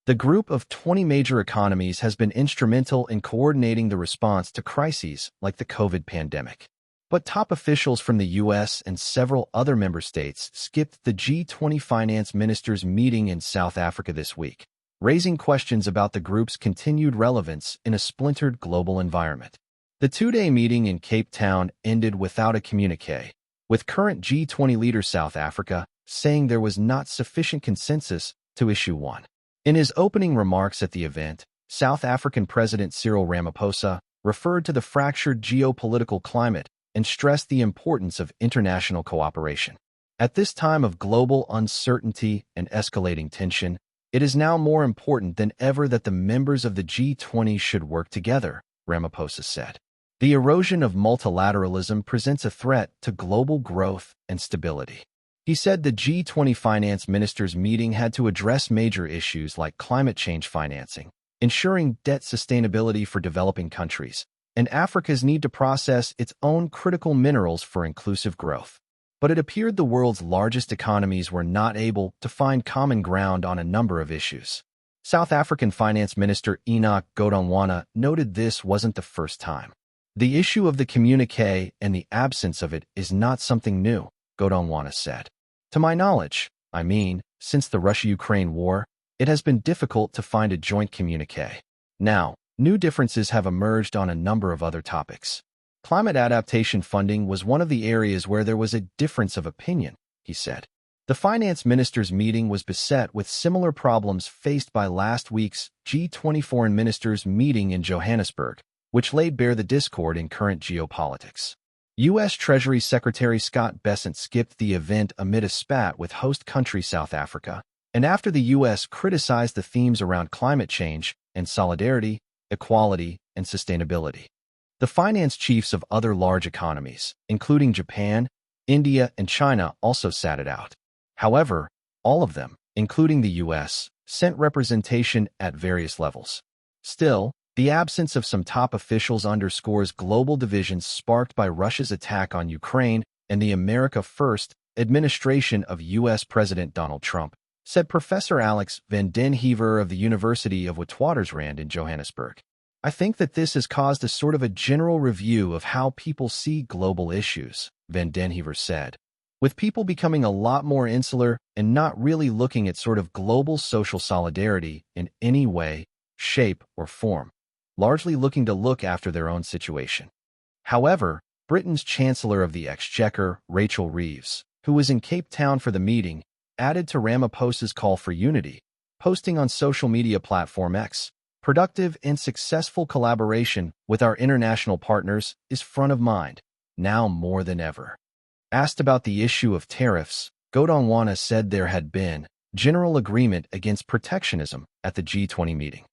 The group of 20 major economies has been instrumental in coordinating the response to crises like the COVID pandemic. But top officials from the U.S. and several other member states skipped the G20 finance ministers' meeting in South Africa this week, raising questions about the group's continued relevance in a splintered global environment. The two-day meeting in Cape Town ended without a communiqué, with current G20 leader South Africa saying there was not sufficient consensus to issue one. In his opening remarks at the event, South African President Cyril Ramaphosa referred to the fractured geopolitical climate and stressed the importance of international cooperation. At this time of global uncertainty and escalating tension, it is now more important than ever that the members of the G20 should work together, Ramaphosa said. The erosion of multilateralism presents a threat to global growth and stability. He said the G20 finance ministers' meeting had to address major issues like climate change financing, ensuring debt sustainability for developing countries, and Africa's need to process its own critical minerals for inclusive growth. But it appeared the world's largest economies were not able to find common ground on a number of issues. South African Finance Minister Enoch Godongwana noted this wasn't the first time. The issue of the communiqué and the absence of it is not something new, Godongwana said. To my knowledge, since the Russia-Ukraine war, it has been difficult to find a joint communiqué. Now, new differences have emerged on a number of other topics. Climate adaptation funding was one of the areas where there was a difference of opinion, he said. The finance ministers' meeting was beset with similar problems faced by last week's G20 foreign ministers' meeting in Johannesburg, which laid bare the discord in current geopolitics. U.S. Treasury Secretary Scott Bessent skipped the event amid a spat with host country South Africa, and after the U.S. criticized the themes around climate change and solidarity, equality, and sustainability. The finance chiefs of other large economies, including Japan, India, and China, also sat it out. However, all of them, including the U.S., sent representation at various levels. Still, the absence of some top officials underscores global divisions sparked by Russia's attack on Ukraine and the America First administration of U.S. President Donald Trump, said Professor Alex van den Heever of the University of Witwatersrand in Johannesburg. I think that this has caused a sort of a general review of how people see global issues, van den Heever said, with people becoming a lot more insular and not really looking at sort of global social solidarity in any way, shape, or form, largely looking to look after their own situation. However, Britain's Chancellor of the Exchequer, Rachel Reeves, who was in Cape Town for the meeting, added to Ramaphosa's call for unity, posting on social media platform X, "Productive and successful collaboration with our international partners is front of mind, now more than ever." Asked about the issue of tariffs, Godongwana said there had been general agreement against protectionism at the G20 meeting.